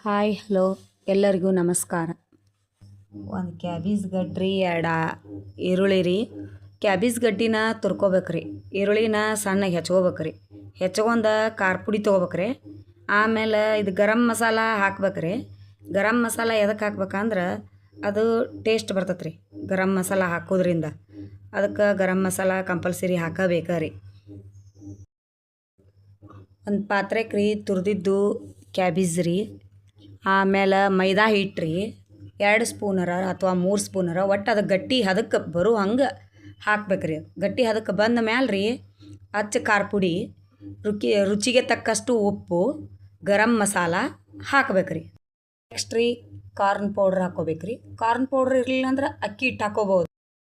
Hi hello ಎಲ್ಲರಿಗೂ ನಮಸ್ಕಾರ. ಒಂದು ಕ್ಯಾಬೇಜ್ ಗಡ್ರಿ 2 ಈರುಳ್ಳಿ ರೀ. ಕ್ಯಾಬೇಜ್ ಗಡ್ಡಿನ ತುರ್ಕೋಬೇಕ್ರಿ. ಈರುಳ್ಳಿನ ಸಣ್ಣಗೆ ಹೆಚ್ಕೋಬೇಕ್ರಿ. ಹೆಚ್ಕೊಂಡ ಖಾರ ಪುಡಿ ತೊಗೋಬೇಕ್ರಿ. ಆಮೇಲೆ ಇದು ಗರಂ ಮಸಾಲ ಹಾಕ್ಬೇಕ್ರಿ. ಗರಂ ಮಸಾಲ ಎದಕ್ಕೆ ಹಾಕ್ಬೇಕಂದ್ರೆ ಅದು ಟೇಸ್ಟ್ ಬರ್ತೈತೆ ರೀ ಗರಂ ಮಸಾಲ ಹಾಕೋದ್ರಿಂದ. ಅದಕ್ಕೆ ಗರಂ ಮಸಾಲ ಕಂಪಲ್ಸರಿ ಹಾಕಬೇಕ್ರಿ. ಒಂದು ಪಾತ್ರೆಗೆ ರೀ ತುರಿದಿದ್ದು ಕ್ಯಾಬೇಜ್ ರೀ, ಆಮೇಲೆ ಮೈದಾ ಹಿಟ್ಟು ರೀ 2 ಸ್ಪೂನರ ಅಥವಾ 3 ಸ್ಪೂನರ, ಒಟ್ಟು ಅದು ಗಟ್ಟಿ ಹದಕ್ಕೆ ಬರೋ ಹಂಗೆ ಹಾಕ್ಬೇಕ್ರಿ. ಗಟ್ಟಿ ಹದಕ್ಕೆ ಬಂದ ಮ್ಯಾಲೆ ರೀ ಅಚ್ಚ ಖಾರ ಪುಡಿ, ರುಚಿಗೆ ತಕ್ಕಷ್ಟು ಉಪ್ಪು, ಗರಂ ಮಸಾಲ ಹಾಕ್ಬೇಕ್ರಿ. ನೆಕ್ಸ್ಟ್ ರೀ ಕಾರ್ನ್ ಪೌಡ್ರ್ ಹಾಕ್ಕೋಬೇಕ್ರಿ. ಕಾರ್ನ್ ಪೌಡ್ರ್ ಇರಲಿಲ್ಲ ಅಂದ್ರೆ ಅಕ್ಕಿ ಹಿಟ್ಟು ಹಾಕ್ಕೋಬೋದು.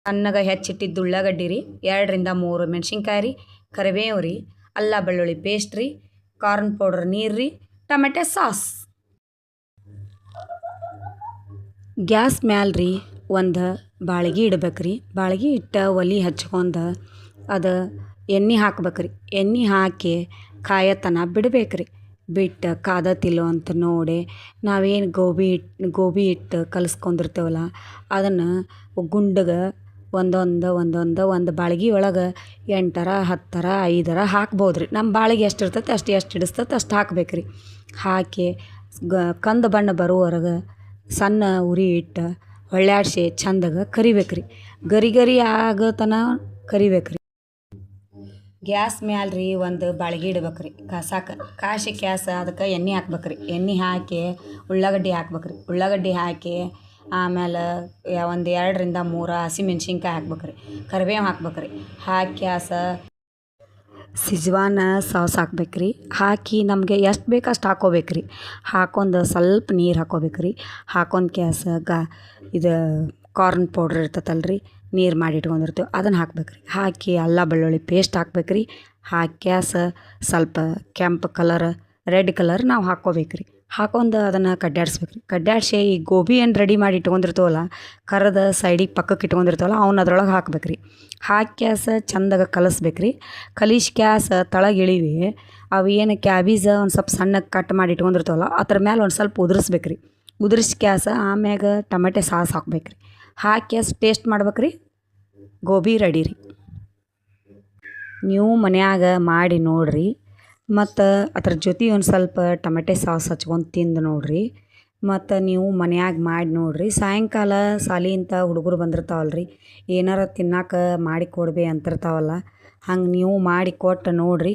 ಸಣ್ಣಗೆ ಹೆಚ್ಚಿಟ್ಟಿದ್ದು ಉಳ್ಳಾಗಡ್ಡಿ ರೀ, 2 ರಿಂದ 3 ಮೆಣಸಿನ್ಕಾಯಿ ರೀ, ಕರಿಬೇವು ರೀ, ಅಲ್ಲ ಬೆಳ್ಳುಳ್ಳಿ ಪೇಸ್ಟ್ ರೀ, ಕಾರ್ನ್ ಪೌಡ್ರ್ ನೀರು ರೀ, ಟೊಮೆಟೊ ಸಾಸ್. ಗ್ಯಾಸ್ ಮ್ಯಾಲೆ ರೀ ಒಂದು ಬಾಳ್ಗೆ ಇಡ್ಬೇಕ್ರಿ. ಬಾಳ್ಗೆ ಇಟ್ಟು ಒಲೆ ಹಚ್ಕೊಂಡು ಅದು ಎಣ್ಣೆ ಹಾಕ್ಬೇಕ್ರಿ. ಎಣ್ಣೆ ಹಾಕಿ ಕಾಯತನ ಬಿಡ್ಬೇಕ್ರಿ. ಬಿಟ್ಟು ಕಾದತಿಲ್ಲೋ ಅಂತ ನೋಡಿ ನಾವೇನು ಗೋಬಿ ಹಿಟ್ಟು ಕಲಸ್ಕೊಂಡಿರ್ತೇವಲ್ಲ ಅದನ್ನು ಗುಂಡಗೆ ಒಂದು ಬಾಳ್ಗೆ ಒಳಗೆ 8 10 5 ಹಾಕ್ಬೋದು ರೀ. ನಮ್ಮ ಬಾಳಿಗೆ ಎಷ್ಟು ಇರ್ತೈತೆ ಎಷ್ಟು ಹಿಡಿಸ್ತೈತೆ ಅಷ್ಟು ಹಾಕ್ಬೇಕ್ರಿ. ಹಾಕಿ ಕಂದು ಬಣ್ಣ ಬರೋವರೆಗೆ ಸಣ್ಣ ಉರಿ ಇಟ್ಟು ಹೊಳ್ಯಾಡ್ಸಿ ಚಂದಗೆ ಕರಿಬೇಕ್ರಿ. ಗರಿ ಆಗೋತನ ಕರಿಬೇಕ್ರಿ. ಗ್ಯಾಸ್ ಮ್ಯಾಲೆ ರೀ ಒಂದು ಬಾಳ್ಗೆ ಇಡ್ಬೇಕ್ರಿ ಕಾಸಾಕ. ಕಾಸಿ ಗ್ಯಾಸ್ ಅದಕ್ಕೆ ಎಣ್ಣೆ ಹಾಕ್ಬೇಕ್ರಿ. ಎಣ್ಣೆ ಹಾಕಿ ಉಳ್ಳಾಗಡ್ಡಿ ಹಾಕ್ಬೇಕ್ರಿ. ಉಳ್ಳಾಗಡ್ಡಿ ಹಾಕಿ ಆಮೇಲೆ ಒಂದು 2 ರಿಂದ 3 ಹಸಿಮೆಣ್ಸಿನ್ಕಾಯಿ ಹಾಕ್ಬೇಕ್ರಿ. ಕರಿಬೇವು ಹಾಕ್ಬೇಕ್ರಿ. ಹಾಕಿ ಗ್ಯಾಸ ಸಿಜ್ವಾನ್ ಸಾಸ್ ಹಾಕ್ಬೇಕ್ರಿ. ಹಾಕಿ ನಮಗೆ ಎಷ್ಟು ಬೇಕು ಅಷ್ಟು ಹಾಕ್ಕೋಬೇಕ್ರಿ. ಹಾಕೊಂಡು ಸ್ವಲ್ಪ ನೀರು ಹಾಕ್ಕೋಬೇಕ್ರಿ. ಹಾಕೊಂಡು ಗ್ಯಾಸಾಗ ಇದು ಕಾರ್ನ್ ಪೌಡ್ರ್ ಇರ್ತೈತಲ್ರಿ, ನೀರು ಮಾಡಿ ಇಟ್ಕೊಂಡಿರ್ತೀವಿ ಅದನ್ನು ಹಾಕ್ಬೇಕ್ರಿ. ಹಾಕಿ ಅಲ್ಲ ಬೆಳ್ಳುಳ್ಳಿ ಪೇಸ್ಟ್ ಹಾಕ್ಬೇಕ್ರಿ. ಹಾಕಿ ಗ್ಯಾಸ ಸ್ವಲ್ಪ ಕೆಂಪು ಕಲರ್ ರೆಡ್ ಕಲರ್ ನಾವು ಹಾಕ್ಕೋಬೇಕ್ರಿ. ಹಾಕೊಂಡು ಅದನ್ನು ಕಡ್ಡಾಡಿಸ್ಬೇಕ್ರಿ. ಕಡ್ಡಾಡಿಸಿ ಈ ಗೋಬಿ ಏನು ರೆಡಿ ಮಾಡಿ ಇಟ್ಕೊಂಡಿರ್ತೀವಲ್ಲ, ಕರದ ಸೈಡಿಗೆ ಪಕ್ಕಕ್ಕೆ ಇಟ್ಕೊಂಡಿರ್ತೀವಲ್ಲ ಅವನ್ನ ಅದ್ರೊಳಗೆ ಹಾಕ್ಬೇಕ್ರಿ. ಹಾಕಿ ಗ್ಯಾಸ ಚಂದಾಗ ಕಲಿಸ್ಬೇಕ್ರಿ. ಕಲಿಸಿ ಗ್ಯಾಸ ತಳಗೆ ಇಳಿವಿ ಅವು ಏನು ಕ್ಯಾಬೇಜ ಒಂದು ಸ್ವಲ್ಪ ಸಣ್ಣಗೆ ಕಟ್ ಮಾಡಿ ಇಟ್ಕೊಂಡಿರ್ತೀವಲ್ಲ ಅದ್ರ ಮೇಲೆ ಒಂದು ಸ್ವಲ್ಪ ಉದುರಿಸ್ಬೇಕ್ರಿ. ಉದುರಿಸಿ ಗ್ಯಾಸ ಆಮ್ಯಾಗ ಟೊಮೆಟೊ ಸಾಸ್ ಹಾಕ್ಬೇಕ್ರಿ. ಹಾಕಿ ಗ್ಯಾಸ್ ಟೇಸ್ಟ್ ಮಾಡ್ಬೇಕ್ರಿ. ಗೋಬಿ ರೆಡಿ ರೀ. ನೀವು ಮನ್ಯಾಗ ಮಾಡಿ ನೋಡಿರಿ. ಮತ್ತು ಅದ್ರ ಜೊತೆ ಒಂದು ಸ್ವಲ್ಪ ಟೊಮೆಟೊ ಸಾಸ್ ಹಚ್ಕೊಂಡು ತಿಂದು ನೋಡಿರಿ. ಮತ್ತು ನೀವು ಮನ್ಯಾಗ ಮಾಡಿ ನೋಡಿರಿ. ಸಾಯಂಕಾಲ ಶಾಲಿಂದ ಹುಡುಗರು ಬಂದಿರ್ತಾವಲ್ರಿ, ಏನಾರ ತಿನ್ನಕ್ಕೆ ಮಾಡಿ ಕೊಡ್ಬೇ ಅಂತಿರ್ತಾವಲ್ಲ, ಹಂಗೆ ನೀವು ಮಾಡಿ ಕೊಟ್ಟು ನೋಡಿರಿ.